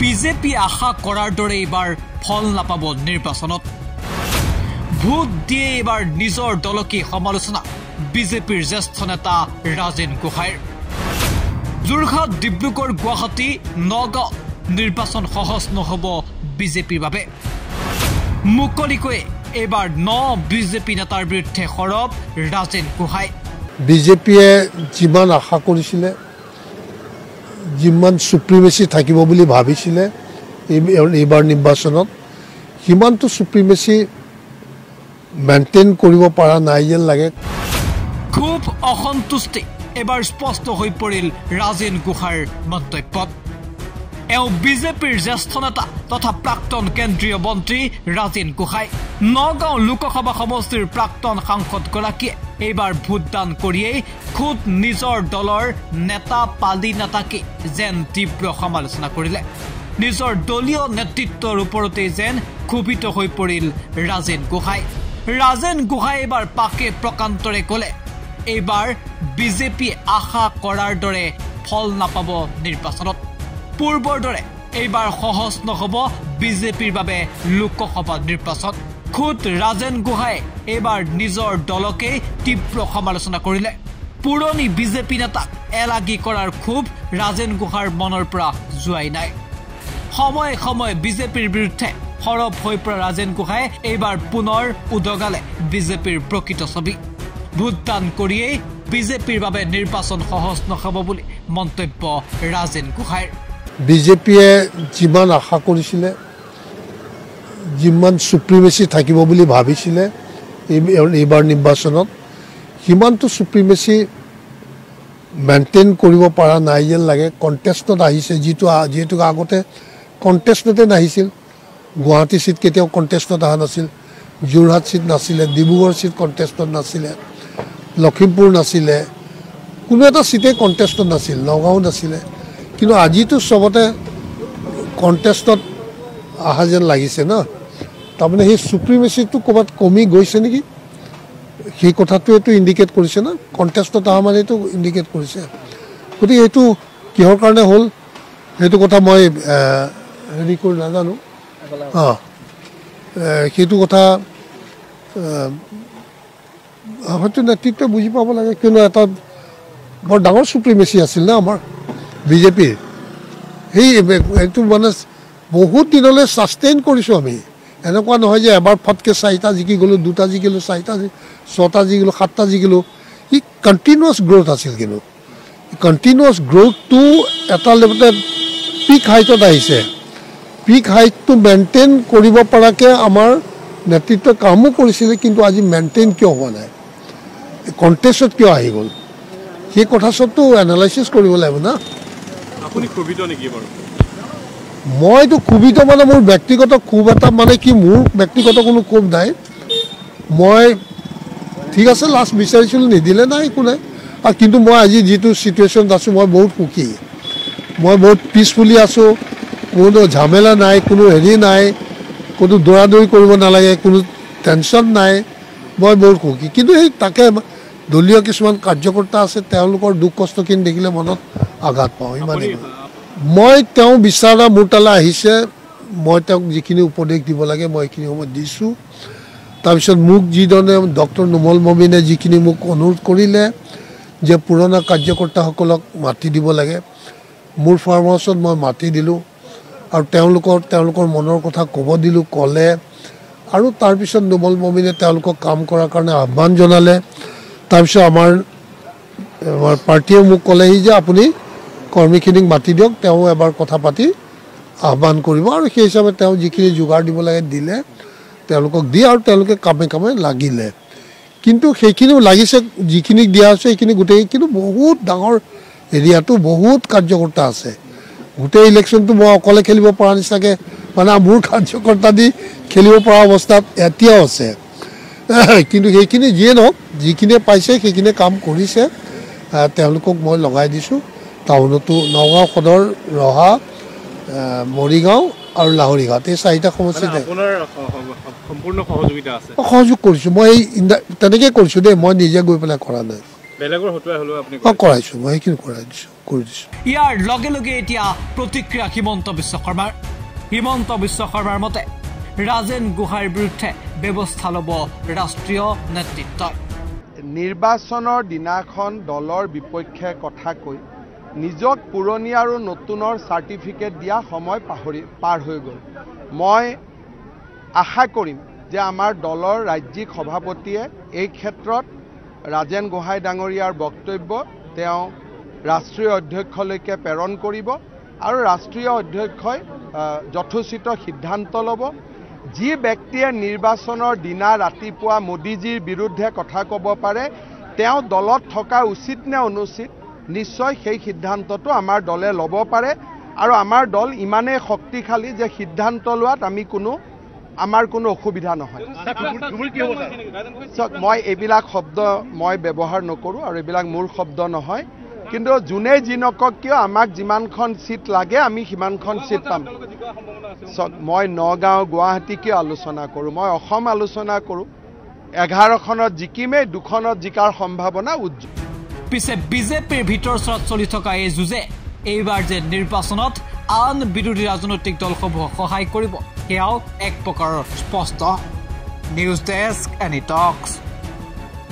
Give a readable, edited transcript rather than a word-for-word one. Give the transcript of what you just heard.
BJP আশা কৰাৰ দৰে এবাৰ ফল নাপাব নিৰ্বাচনত ভোট দিয়ে এবাৰ নিজৰ দলকে সমালোচনা বিজেপিৰ জ্যেষ্ঠ নেতা ৰাজেন গোহাঁইৰ যোৰহাট ডিব্ৰুগড় গুৱাহাটী নগাঁও নিৰ্বাচন সহজ নহব বিজেপিৰ বাবে মুকলিকৈ এবাৰ বিজেপি নেতাৰ বিৰুদ্ধে সৰব ৰাজেন গোহাঁই বিজেপিয়ে যিমান আশা কৰিছিলে যিমান সুপ্ৰিমেচি থাকিব বুলি ভাবিছিলে এইবাৰ নিৰ্বাচনত সিমানটো সুপ্ৰিমেচি মেইনটেইন কৰিব পৰা নাই যেন লাগে খুব অসন্তুষ্টি এবাৰ স্পষ্ট হৈ পৰিল ৰাজেন গোহাঁইৰ মন্তব্যত বিজেপিৰ জ্যেষ্ঠ নেতা তথা প্ৰাক্তন কেন্দ্ৰীয় মন্ত্ৰী ৰাজেন গোহাঁই নগাঁও লোকসভা সমষ্টিৰ প্ৰাক্তন সাংসদগৰাকীয়ে এইবাৰ ভোটদান কৰিয়েই খুদ নিজৰ দলৰ নেতা পালি নেতাকে যেন তীব্ৰ সমালোচনা কৰিলে নিজৰ দলীয় নেতৃত্বৰ ওপৰতে যেন ক্ষোভিত হৈ পৰিল ৰাজেন গোহাঁই এইবাৰ পাকে প্ৰকান্তৰে ক'লে এইবাৰ বিজেপি আশা কৰাৰ দৰে ফল নাপাব নিৰ্বাচনত পূৰ্বৰ দৰে এইবাৰ সহজ নহব বিজেপিৰ বাবে লোকসভা নিৰ্বাচন খুদ ৰাজেন গোহাঁই এইবাৰ নিজৰ দলকে তীব্ৰ সমালোচনা কৰিলে পুৰণি বিজেপি নেতাক এলাগি কৰাৰ ক্ষোভ ৰাজেন গোহাঁইৰ মনৰ পৰা যোৱাই নাই সময়ে সময়ে বিজেপিৰ বিৰুদ্ধে সৰব হৈ পৰা ৰাজেন গোহাঁই এইবাৰ পুনৰ উদগালে বিজেপিৰ প্ৰকৃত ছবি ভোটদান কৰিয়েই বিজেপিৰ বাবে নিৰ্বাচন সহজ নহব বুলি মন্তব্য ৰাজেন গোহাঁইৰ বিজেপিয়ে যিমান আশা কৰিছিলে যিমান সুপ্ৰিমেচি থাকিব বুলি ভাবিছিলে এইবাৰ নিৰ্বাচনত সিমানটো সুপ্ৰিমেচি মেইনটেইন কৰিব পৰা নাই যেন লাগে কণ্টেষ্টত আহিছে যিহেতু আগতে কণ্টেষ্টতে নাহিছিল গুৱাহাটী চিট কেতিয়াও কণ্টেষ্টত অহা নাছিল যোৰহাট চিট নাছিলে ডিব্ৰুগড় চিট কণ্টেষ্টত নাছিলে লখিমপুৰ নাছিলে কোনো এটা চিটেই কণ্টেষ্টত নাছিল নগাঁও নাছিলে কিন্তু আজিতো চবতে কণ্টেষ্টত অহা যেন লাগিছে ন তাৰমানে সেই সুপ্ৰিমেচিটো ক'ৰবাত কমি গৈছে নেকি সেই কথাটোৱেতো ইণ্ডিকেট কৰিছে ন কণ্টেষ্টত অহা মানেতো ইণ্ডিকেট কৰিছে গতিকে এইটো কিহৰ কাৰণে হ'ল সেইটো কথা মই হেৰি কৰি নাজানো সেইটো কথা হয়তো নেতৃত্বই বুজি পাব লাগে কিয়নো এটা বৰ ডাঙৰ সুপ্ৰিমেচি আছিল না আমাৰ বিজেপিৰ সেই এইটো মানে বহুত দিনলৈ ছাষ্টেইন কৰিছোঁ আমি এনেকুৱা নহয় যে এবাৰ ফটকৈ 4টা জিকি গ'লোঁ 2টা জিকিলোঁ 4টা 6টা জিকিলোঁ 7টা জিকিলোঁ ই কণ্টিনিউৱাছ গ্ৰ'থ আছিল কিন্তু কণ্টিনিউৱাছ গ্ৰ'থটো এটা লেভেলতে পিক হাইটত আহিছে পিক হাইটটো মেইনটেইন কৰিব পৰাকৈ আমাৰ নেতৃত্বই কামো কৰিছিলে কিন্তু আজি মেইনটেইন কিয় হোৱা নাই কণ্টেষ্টত কিয় আহি গ'ল সেই কথা চবটো এনালাইচিছ কৰিব লাগিব না আপুনি ক্ষোভিত নেকি বাৰু মইতো ক্ষোভিত মানে মোৰ ব্যক্তিগত ক্ষোভ এটা মানে কি মোৰ ব্যক্তিগত কোনো ক্ষোভ নাই মই ঠিক আছে লাষ্ট বিচাৰিছিলোঁ নিদিলে নাই একো নাই আৰু কিন্তু মই আজি যিটো ছিটুৱেশ্যনত আছোঁ মই বহুত সুখী মই বহুত পিচফুলি আছোঁ কোনো ঝামেলা নাই কোনো হেৰি নাই কোনো দৌৰাদৌৰি কৰিব নালাগে কোনো টেনশ্যন নাই মই বহুত সুখী কিন্তু সেই তাকে দলীয় কিছুমান কাৰ্যকৰ্তা আছে তেওঁলোকৰ দুখ কষ্টখিনি দেখিলে মনত আঘাত পাওঁ ইমানেই মই তেওঁ বিচাৰা মোৰ তালৈ আহিছে মই তেওঁক যিখিনি উপদেশ দিব লাগে মই এইখিনি সময়ত দিছোঁ তাৰপিছত মোক যিধৰণে ডক্টৰ নুমল মমিনে যিখিনি মোক অনুৰোধ কৰিলে যে পুৰণা কাৰ্যকৰ্তাসকলক মাতি দিব লাগে মোৰ ফাৰ্ম হাউচত মই মাতি দিলোঁ আৰু তেওঁলোকৰ মনৰ কথা ক'ব দিলোঁ ক'লে আৰু তাৰপিছত নুমল মমিনে তেওঁলোকক কাম কৰাৰ কাৰণে আহ্বান জনালে তাৰপিছত আমাৰ পাৰ্টীয়ে মোক ক'লেহি যে আপুনি কৰ্মীখিনিক মাতি দিয়ক তেওঁ এবাৰ কথা পাতি আহ্বান কৰিব আৰু সেই হিচাপে তেওঁ যিখিনি যোগাৰ দিব লাগে দিলে তেওঁলোকক দি আৰু তেওঁলোকে কামে কামে লাগিলে কিন্তু সেইখিনিও লাগিছে যিখিনিক দিয়া হৈছে সেইখিনি গোটেই কিন্তু বহুত ডাঙৰ এৰিয়াটো বহুত কাৰ্যকৰ্তা আছে গোটেই ইলেকশ্যনটো মই অকলে খেলিব পৰা নিচিনাকৈ মানে মোৰ কাৰ্যকৰ্তা দি খেলিব পৰা অৱস্থাত এতিয়াও আছে কিন্তু সেইখিনি যিয়ে নহওক যিখিনিয়ে পাইছে সেইখিনিয়ে কাম কৰিছে তেওঁলোকক মই লগাই দিছোঁ টাউনতো নগাঁও সদৰ ৰহা মৰিগাঁও আৰু লাহৰীঘাট এই 4টা সমষ্টিতে সম্পূৰ্ণ সহযোগিতা আছে সহযোগ কৰিছোঁ মই তেনেকৈ কৰিছোঁ দেই মই নিজে গৈ পেলাই কৰা নাই বেলেগৰ হতুৱাই হলো আপুনি কৰাইছোঁ মই সেইখিনি কৰাই দিছোঁ কৰি দিছোঁ ইয়াৰ লগে লগে এতিয়া প্ৰতিক্ৰিয়া হিমন্ত বিশ্ব শৰ্মাৰ মতে ৰাজেন গোহাঁইৰ বিৰুদ্ধে ব্যৱস্থা ল'ব ৰাষ্ট্ৰীয় নেতৃত্বই নিৰ্বাচনৰ দিনাখন দলৰ বিপক্ষে কথা কৈ নিজক পুৰণি আৰু নতুনৰ চাৰ্টিফিকেট দিয়া সময় পাৰ হৈ গ'ল মই আশা কৰিম যে আমাৰ দলৰ ৰাজ্যিক সভাপতিয়ে এই ক্ষেত্ৰত ৰাজেন গোহাঁই ডাঙৰীয়াৰ বক্তব্য তেওঁ ৰাষ্ট্ৰীয় অধ্যক্ষলৈকে প্ৰেৰণ কৰিব আৰু ৰাষ্ট্ৰীয় অধ্যক্ষই যথোচিত সিদ্ধান্ত ল'ব যি ব্যক্তিয়ে নিৰ্বাচনৰ দিনা ৰাতিপুৱা মোদীজীৰ বিৰুদ্ধে কথা ক'ব পাৰে তেওঁ দলত থকা উচিত নে অনুচিত নিশ্চয় সেই সিদ্ধান্তটো আমাৰ দলে ল'ব পাৰে আৰু আমাৰ দল ইমানেই শক্তিশালী যে সিদ্ধান্ত লোৱাত আমাৰ কোনো অসুবিধা নহয় মই এইবিলাক শব্দ মই ব্যৱহাৰ নকৰোঁ আৰু এইবিলাক মোৰ শব্দ নহয় কিন্তু যোনে যি নকক কিয় আমাক যিমানখন চিট লাগে আমি সিমানখন চিট পাম মই নগাঁও গুৱাহাটী কিয় আলোচনা কৰোঁ মই অসম আলোচনা কৰোঁ 11খনত জিকিমেই 2খনত জিকাৰ সম্ভাৱনা উজ্জ্বল পিছে বিজেপিৰ ভিতৰচৰাত চলি থকা এই যুঁজে এইবাৰ যে নিৰ্বাচনত আন বিৰোধী ৰাজনৈতিক দলসমূহক সহায় কৰিব সেয়াও এক প্ৰকাৰৰ স্পষ্ট নিউজ ডেস্ক এনি টক্স